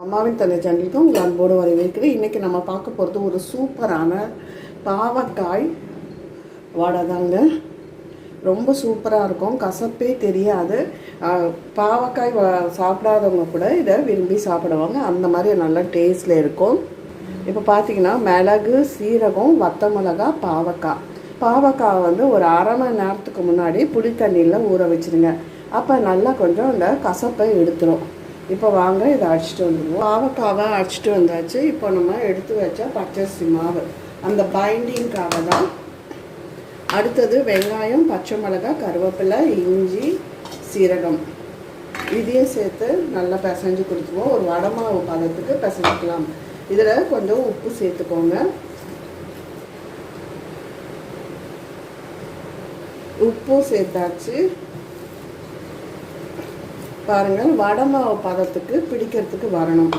அம்மாவின் தலை சேனலுக்கு உங்கள் அன்போடு வரவேற்கிறேன். இன்றைக்கி நம்ம பார்க்க போகிறது ஒரு சூப்பரான பாவக்காய் வடை தாங்க. ரொம்ப சூப்பராக இருக்கும், கசப்பே தெரியாது. பாவக்காய் சாப்பிடாதவங்க கூட இதை விரும்பி சாப்பிடுவாங்க, அந்த மாதிரி நல்ல டேஸ்ட்டில் இருக்கும். இப்போ பார்த்தீங்கன்னா மிளகு, சீரகம், வத்த மிளகா, பாவக்காய் வந்து ஒரு அரை மணி நேரத்துக்கு முன்னாடி புளி தண்ணியில் ஊற வச்சுருங்க. அப்போ நல்லா கொஞ்சம் இந்த கசப்பை எடுத்துரும். இப்போ வாங்க இதை அடிச்சுட்டு வந்துடுவோம். பாவக்காவை அடிச்சுட்டு வந்தாச்சு. இப்போ நம்ம எடுத்து வச்ச பச்சரிசி மாவு அந்த பைண்டிங்காக தான். அடுத்தது வெங்காயம், பச்சை மிளகாய், கருவேப்பிலை, இஞ்சி, சீரகம் இதையும் சேர்த்து நல்லா பிசைஞ்சு கொடுத்துருவோம். ஒரு வடை மாவு பதத்துக்கு பிசைஞ்சிக்கலாம். இதில் கொஞ்சம் உப்பு சேர்த்துக்கோங்க. உப்பும் சேர்த்தாச்சு. பாருங்கள், வடை மாவு பதத்துக்கு பிடிக்கிறதுக்கு வரணும்.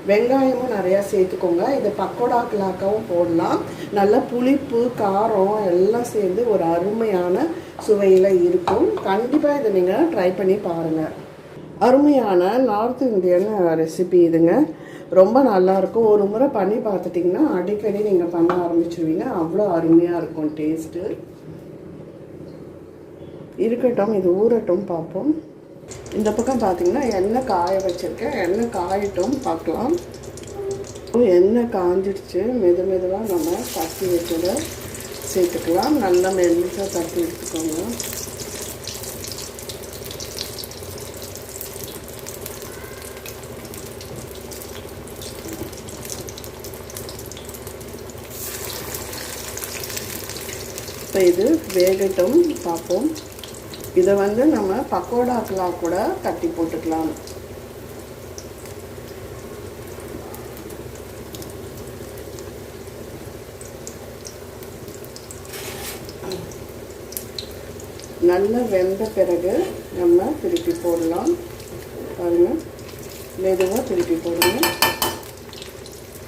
வெங்காயமும் நிறையா சேர்த்துக்கோங்க. இது பக்கோடாக்களாக்கவும் போடலாம். நல்லா புளிப்பு, காரம் எல்லாம் சேர்ந்து ஒரு அருமையான சுவையில் இருக்கும். கண்டிப்பாக இதை நீங்கள் ட்ரை பண்ணி பாருங்கள். அருமையான நார்த் இந்தியன் ரெசிபி இதுங்க. ரொம்ப நல்லாயிருக்கும். ஒரு முறை பண்ணி பார்த்துட்டிங்கன்னா அடிக்கடி நீங்கள் பண்ண ஆரம்பிச்சிருவீங்க. அவ்வளோ அருமையாக இருக்கும் டேஸ்ட்டு. இருக்கட்டும், இது ஊறட்டும் பார்ப்போம். இந்த பக்கம் பார்த்தீங்கன்னா எண்ணெய் காய வச்சுருக்கேன். எண்ணெய் காயட்டும் பார்க்கலாம். எண்ணெய் காஞ்சிடுச்சு. மெதுவாக நம்ம தட்டி வச்சதை சேர்த்துக்கலாம். நல்லா மெல்லிசாக தட்டி எடுத்துக்கோங்க. இப்போ இது வேகட்டும் பார்ப்போம். இதை வந்து நம்ம பக்கோடாக்கெலாம் கூட தட்டி போட்டுக்கலாம். நல்லா வெந்த பிறகு நம்ம திருப்பி போடலாம். பாருங்கள், மெதுவாக திருப்பி போடுங்க.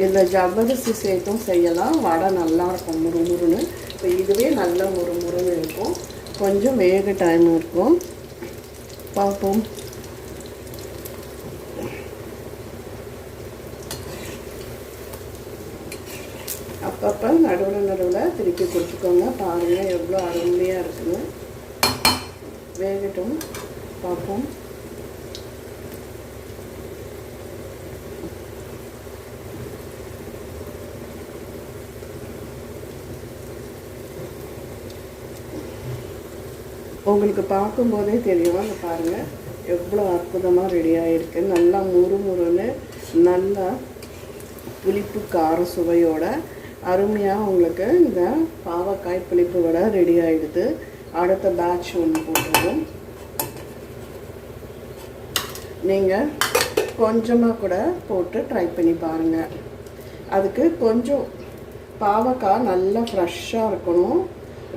இதில் ஜவ்வரிசி சேர்த்தும் செய்யலாம். வடை நல்லாயிருக்கும், முறுமுறுன்னு. இப்போ இதுவே நல்லா முறுமுறுன்னு இருக்கும். கொஞ்சம் வேக டைம் இருக்கும், பார்ப்போம். அப்பப்போ நடுவில் திருப்பி கொடுத்துக்கோங்க. பாருங்கள் எவ்வளோ அருமையாக இருக்குன்னு. வேகட்டும் பார்ப்போம். உங்களுக்கு பார்க்கும்போதே தெரியும். அந்த பாருங்கள் எவ்வளோ அற்புதமாக ரெடி ஆகிருக்கு. நல்லா முறுமுறுன்னு, நல்லா புளிப்பு கார சுவையோட அருமையாக உங்களுக்கு இந்த பாவக்காய் புளிப்பு வடை ரெடி ஆகிடுது. அடுத்த பேட்ச் ஒன்று போட்டுருவோம். நீங்கள் கொஞ்சமாக கூட போட்டு ட்ரை பண்ணி பாருங்கள். அதுக்கு கொஞ்சம் பாவக்காய் நல்லா ஃப்ரெஷ்ஷாக இருக்கணும்.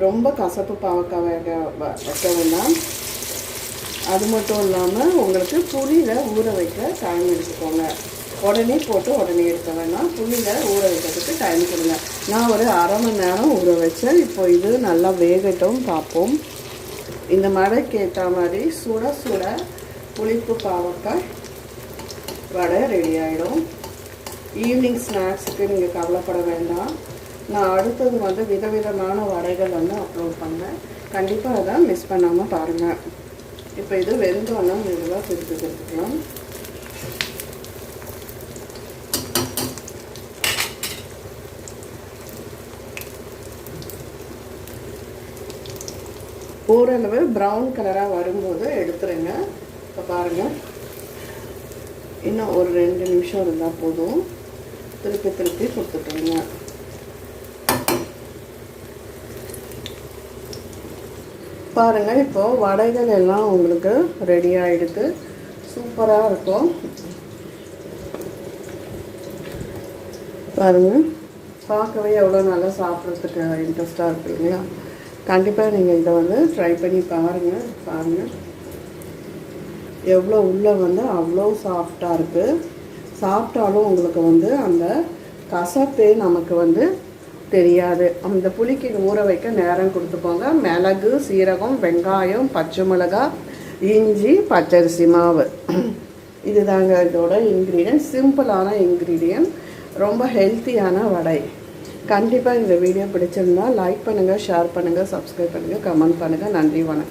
ரொம்ப கசப்பு பாவக்காய் வைக்க வேண்டாம். அது மட்டும் இல்லாமல் உங்களுக்கு புளியில் ஊற வைக்க டைம் எடுத்துக்கோங்க. உடனே போட்டு உடனே எடுக்க வேண்டாம். புளியில் ஊற வைக்கிறதுக்கு டைம் கொடுங்க. நான் ஒரு அரை மணி நேரம் ஊற வச்சேன். இப்போ இது நல்லா வேகட்டும் பார்ப்போம். இந்த மழைக்கு ஏற்ற மாதிரி சுட சுட புளிப்பு பாவக்காய் வடை ரெடி ஆகிடும். ஈவினிங் ஸ்நாக்ஸுக்கு நீங்கள் கவலைப்பட வேண்டாம். நான் அடுத்தது வந்து விதவிதமான வடைகள் வந்து அப்லோட் பண்ணேன். கண்டிப்பாக அதை மிஸ் பண்ணாமல் பாருங்கள். இப்போ இது வெந்தோன்னா மெதுவாக திருப்பி கொடுத்துக்கலாம். ஓரளவு ப்ரௌன் கலராக வரும்போது எடுத்துருங்க. இப்போ பாருங்கள், இன்னும் ஒரு 2 நிமிஷம் இருந்தால் போதும். திருப்பி கொடுத்துட்டுருங்க. பாருங்கள், இப்போது வடைகள் எல்லாம் உங்களுக்கு ரெடி ஆகிடுது. சூப்பராக இருக்கும். பாருங்கள், பார்க்கவே எவ்வளோ நல்லா சாப்பிட்றதுக்கு இன்ட்ரெஸ்ட்டாக இருக்குது இல்லையா? கண்டிப்பாக நீங்கள் இதை வந்து ட்ரை பண்ணி பாருங்கள். எவ்வளோ உள்ளே வந்து அவ்வளோ சாஃப்டாக இருக்குது. சாப்பிட்டாலும் உங்களுக்கு வந்து அந்த கசப்பே நமக்கு வந்து தெரியாது. அந்த புளிக்கு ஊற வைக்க நேரம் கொடுத்துக்கோங்க. மிளகு, சீரகம், வெங்காயம், பச்சை மிளகாய், இஞ்சி, பச்சரிசி மாவு இதுதாங்க இதோட இன்க்ரீடியன்ட். சிம்பிளான இன்க்ரீடியன்ட், ரொம்ப ஹெல்த்தியான வடை. கண்டிப்பாக இந்த வீடியோ பிடிச்சிருந்தா லைக் பண்ணுங்கள், ஷேர் பண்ணுங்கள், சப்ஸ்கிரைப் பண்ணுங்கள், கமெண்ட் பண்ணுங்கள். நன்றி, வணக்கம்.